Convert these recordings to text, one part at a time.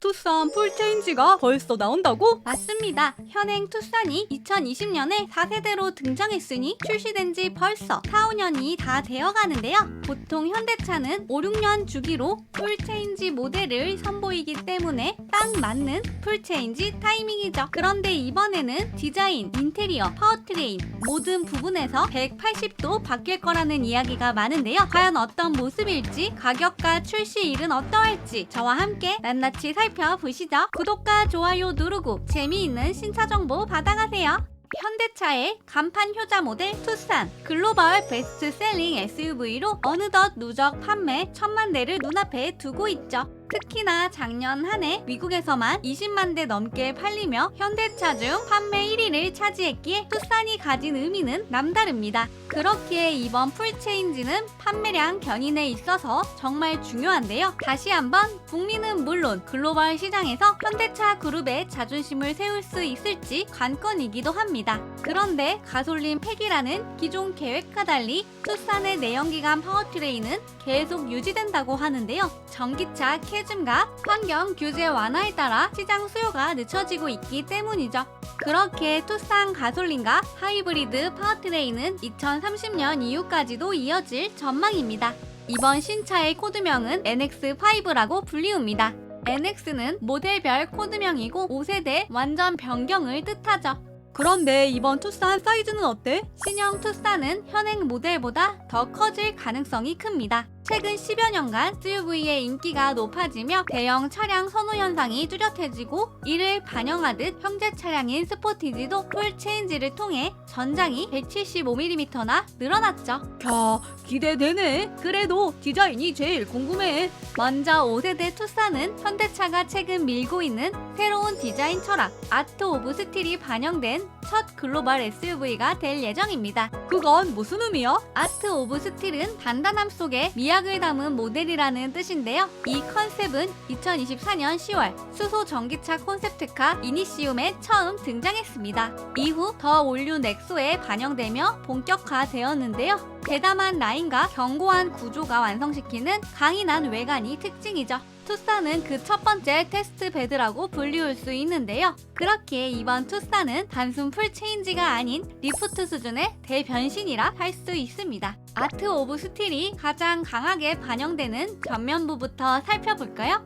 투싼 풀체인지가 벌써 나온다고? 맞습니다. 현행 투싼이 2020년에 4세대로 등장했으니 출시된 지 벌써 4, 5년이 다 되어가는데요. 보통 현대차는 5, 6년 주기로 풀체인지 모델을 선보이기 때문에 딱 맞는 풀체인지 타이밍이죠. 그런데 이번에는 디자인, 인테리어, 파워트레인 모든 부분에서 180도 바뀔 거라는 이야기가 많은데요. 과연 어떤 모습일지, 가격과 출시일은 어떠할지 저와 함께 낱낱이 살펴보시죠. 구독과 좋아요 누르고 재미있는 신차 정보 받아가세요. 현대차의 간판 효자 모델 투싼, 글로벌 베스트셀링 SUV로 어느덧 누적 판매 1000만 대를 눈앞에 두고 있죠. 특히나 작년 한 해 미국에서만 20만 대 넘게 팔리며 현대차 중 판매 1위를 차지했기에 투싼이 가진 의미는 남다릅니다. 그렇기에 이번 풀체인지는 판매량 견인에 있어서 정말 중요한데요. 다시 한번 북미는 물론 글로벌 시장에서 현대차 그룹의 자존심을 세울 수 있을지 관건이기도 합니다. 그런데 가솔린 팩이라는 기존 계획과 달리 투싼의 내연기관 파워트레인은 계속 유지된다고 하는데요. 전기차 캐즘과 환경 규제 완화에 따라 시장 수요가 늦춰지고 있기 때문이죠. 그렇게 투싼 가솔린과 하이브리드 파워트레인은 2030년 이후까지도 이어질 전망입니다. 이번 신차의 코드명은 NX5라고 불리웁니다. NX는 모델별 코드명이고 5세대 완전 변경을 뜻하죠. 그런데 이번 투싼 사이즈는 어때? 신형 투싼은 현행 모델보다 더 커질 가능성이 큽니다. 최근 10여 년간 SUV의 인기가 높아지며 대형 차량 선호 현상이 뚜렷해지고 이를 반영하듯 형제 차량인 스포티지도 풀 체인지를 통해 전장이 175mm나 늘어났죠. 야, 기대되네. 그래도 디자인이 제일 궁금해. 먼저 5세대 투싼은 현대차가 최근 밀고 있는 새로운 디자인 철학 아트 오브 스틸이 반영된 첫 글로벌 SUV가 될 예정입니다. 그건 무슨 의미야? 아트 오브 스틸은 단단함 속에 미학을 담은 모델이라는 뜻인데요. 이 컨셉은 2024년 10월 수소 전기차 콘셉트카 이니시움에 처음 등장했습니다. 이후 더 올류 넥소에 반영되며 본격화되었는데요. 대담한 라인과 견고한 구조가 완성시키는 강인한 외관이 특징이죠. 투싼은 그 첫 번째 테스트 베드라고 불리울 수 있는데요. 그렇기에 이번 투싼은 단순 풀 체인지가 아닌 리프트 수준의 대변신이라 할 수 있습니다. 아트 오브 스틸이 가장 강하게 반영되는 전면부부터 살펴볼까요?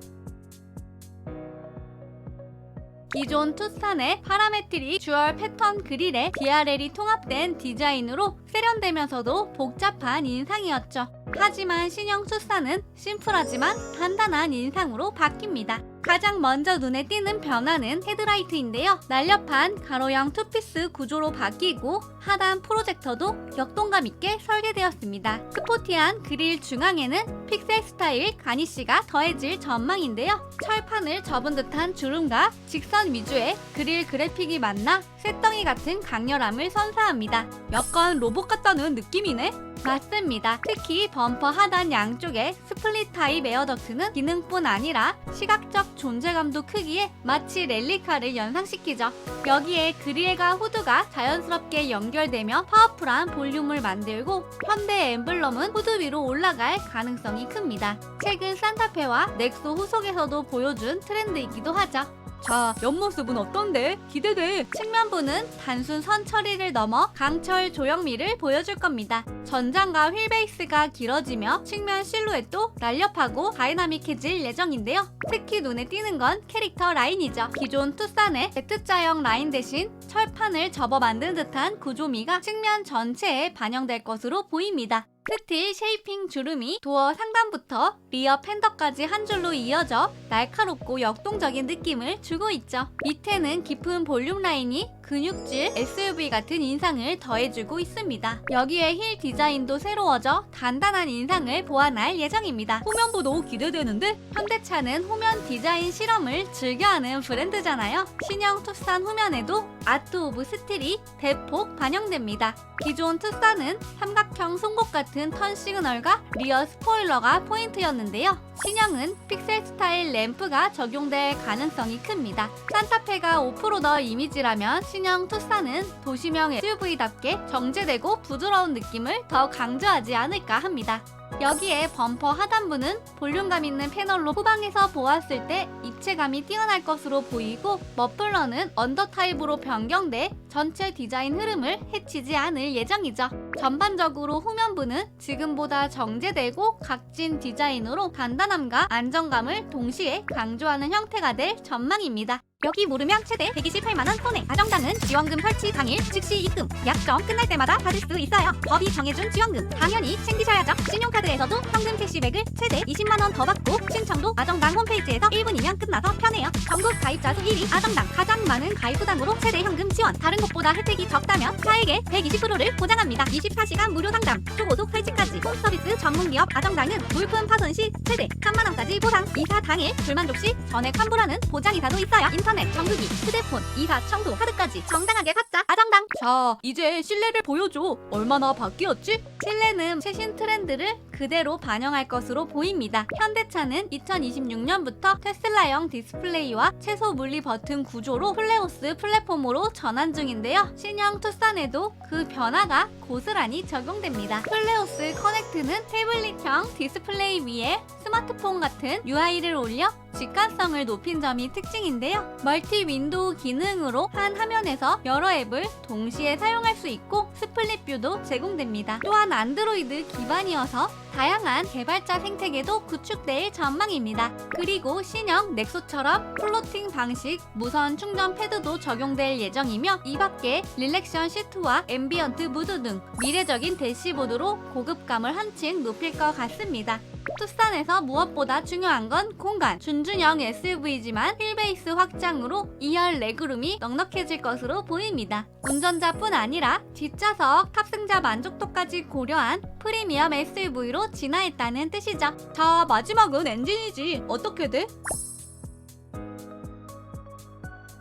기존 투싼의 파라메트릭 듀얼 패턴 그릴에 DRL이 통합된 디자인으로 세련되면서도 복잡한 인상이었죠. 하지만 신형 투싼은 심플하지만 단단한 인상으로 바뀝니다. 가장 먼저 눈에 띄는 변화는 헤드라이트인데요. 날렵한 가로형 투피스 구조로 바뀌고 하단 프로젝터도 역동감 있게 설계되었습니다. 스포티한 그릴 중앙에는 픽셀 스타일 가니쉬가 더해질 전망인데요. 철판을 접은 듯한 주름과 직선 위주의 그릴 그래픽이 만나 쇳덩이 같은 강렬함을 선사합니다. 약간 로봇 같다는 느낌이네. 맞습니다. 특히 범퍼 하단 양쪽에 스플릿 타입 에어덕트는 기능뿐 아니라 시각적 존재감도 크기에 마치 랠리카를 연상시키죠. 여기에 그릴과 후드가 자연스럽게 연결되며 파워풀한 볼륨을 만들고 현대 엠블럼은 후드 위로 올라갈 가능성이 큽니다. 최근 산타페와 넥소 후속에서도 보여준 트렌드이기도 하죠. 자, 옆모습은 어떤데? 기대돼. 측면부는 단순 선 처리를 넘어 강철 조형미를 보여줄 겁니다. 전장과 휠베이스가 길어지며 측면 실루엣도 날렵하고 다이나믹해질 예정인데요. 특히 눈에 띄는 건 캐릭터 라인이죠. 기존 투싼의 Z자형 라인 대신 철판을 접어 만든 듯한 구조미가 측면 전체에 반영될 것으로 보입니다. 스틸 쉐이핑 주름이 도어 상단부터 리어 팬더까지 한 줄로 이어져 날카롭고 역동적인 느낌을 주고 있죠. 밑에는 깊은 볼륨 라인이 근육질 SUV 같은 인상을 더해주고 있습니다. 여기에 힐 디자인도 새로워져 단단한 인상을 보완할 예정입니다. 후면부도 기대되는데? 현대차는 후면 디자인 실험을 즐겨하는 브랜드잖아요. 신형 투싼 후면에도 아트 오브 스틸이 대폭 반영됩니다. 기존 투싼은 삼각형 송곳 같은 턴 시그널과 리어 스포일러가 포인트였는데요. 신형은 픽셀 스타일 램프가 적용될 가능성이 큽니다. 산타페가 오프로더 이미지라면 신형 투싼은 도시명 SUV답게 정제되고 부드러운 느낌을 더 강조하지 않을까 합니다. 여기에 범퍼 하단부는 볼륨감 있는 패널로 후방에서 보았을 때 입체감이 뛰어날 것으로 보이고, 머플러는 언더 타입으로 변경돼 전체 디자인 흐름을 해치지 않을 예정이죠. 전반적으로 후면부는 지금보다 정제되고 각진 디자인으로 간단함과 안정감을 동시에 강조하는 형태가 될 전망입니다. 여기 모르면 최대 128만원 손해. 아정당은 지원금 설치 당일 즉시 입금, 약정 끝날 때마다 받을 수 있어요. 법이 정해준 지원금 당연히 챙기셔야죠. 신용카드에서도 현금 캐시백을 최대 20만원 더 받고, 신청도 아정당 홈페이지에서 1분이면 끝나서 편해요. 전국 가입자 수 1위 아정당, 가장 많은 가입 수당으로 최대 현금 지원. 다른 곳보다 혜택이 적다면 차액의 120%를 보장합니다. 24시간 무료 상담, 초고속 설치까지. 홈서비스 전문기업 아정당은 물품 파손 시 최대 3만원까지 보상. 이사 당일 불만족 시 전액 환불하는 보장이사도 있어요. 인터넷, 전기기, 휴대폰, 이사, 청소, 카드까지 정당하게 받자. 아정당. 자, 이제 실내를 보여줘. 얼마나 바뀌었지? 실내는 최신 트렌드를 그대로 반영할 것으로 보입니다. 현대차는 2026년부터 테슬라형 디스플레이와 최소 물리 버튼 구조로 플레오스 플랫폼으로 전환 중인데요. 신형 투싼에도 그 변화가 고스란히 적용됩니다. 플레오스 커넥트는 태블릿형 디스플레이 위에 스마트폰 같은 UI를 올려 직관성을 높인 점이 특징인데요. 멀티 윈도우 기능으로 한 화면에서 여러 앱을 동시에 사용할 수 있고, 스플릿 뷰도 제공됩니다. 또한 안드로이드 기반이어서 다양한 개발자 생태계도 구축될 전망입니다. 그리고 신형 넥소처럼 플로팅 방식 무선 충전 패드도 적용될 예정이며, 이 밖에 릴렉션 시트와 앰비언트 무드 등 미래적인 대시보드로 고급감을 한층 높일 것 같습니다. 투싼에서 무엇보다 중요한 건 공간. 준준형 SUV지만 휠베이스 확장으로 2열 레그룸이 넉넉해질 것으로 보입니다. 운전자뿐 아니라 뒷좌석 탑승자 만족도까지 고려한 프리미엄 SUV로 진화했다는 뜻이죠. 자, 마지막은 엔진이지. 어떻게 돼?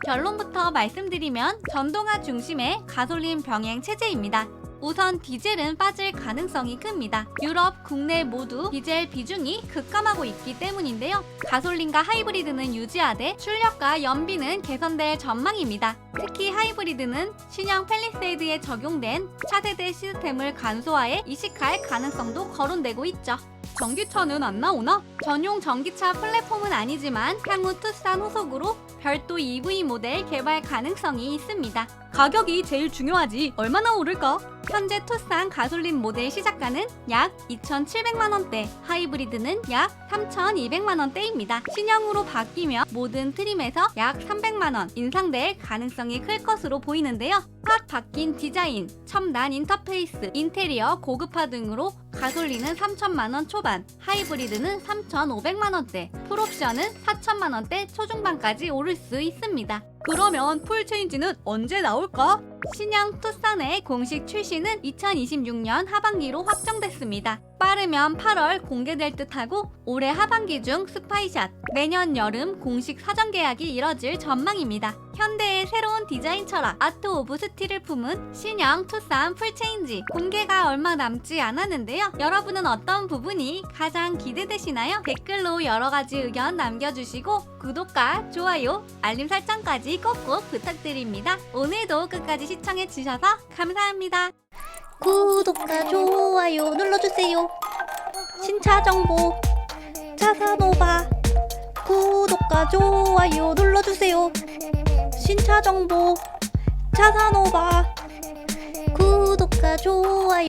결론부터 말씀드리면 전동화 중심의 가솔린 병행 체제입니다. 우선 디젤은 빠질 가능성이 큽니다. 유럽, 국내 모두 디젤 비중이 급감하고 있기 때문인데요. 가솔린과 하이브리드는 유지하되 출력과 연비는 개선될 전망입니다. 특히 하이브리드는 신형 팰리세이드에 적용된 차세대 시스템을 간소화해 이식할 가능성도 거론되고 있죠. 전기차는 안 나오나? 전용 전기차 플랫폼은 아니지만 향후 투싼 후속으로 별도 EV 모델 개발 가능성이 있습니다. 가격이 제일 중요하지. 얼마나 오를까? 현재 투싼 가솔린 모델 시작가는 약 2,700만원대, 하이브리드는 약 3,200만원대입니다. 신형으로 바뀌며 모든 트림에서 약 300만원 인상될 가능성이 클 것으로 보이는데요. 확 바뀐 디자인, 첨단 인터페이스, 인테리어 고급화 등으로 가솔린은 3천만원 초반, 하이브리드는 3,500만원대, 풀옵션은 4천만원대 초중반까지 오를 수 있습니다. 그러면 풀체인지는 언제 나올까? 신형 투싼의 공식 출시는 2026년 하반기로 확정됐습니다. 빠르면 8월 공개될 듯하고, 올해 하반기 중 스파이샷, 내년 여름 공식 사전 계약이 이뤄질 전망입니다. 현대의 새로운 디자인 철학, 아트 오브 스틸을 품은 신형 투싼 풀체인지 공개가 얼마 남지 않았는데요. 여러분은 어떤 부분이 가장 기대되시나요? 댓글로 여러가지 의견 남겨주시고, 구독과 좋아요, 알림 설정까지 꼭꼭 부탁드립니다. 오늘도 끝까지 시청해주셔서 감사합니다. 구독과 좋아요 눌러주세요. 신차 정보 차사노바. 구독과 좋아요 눌러주세요. 신차 정보 차사노바. 구독과 좋아요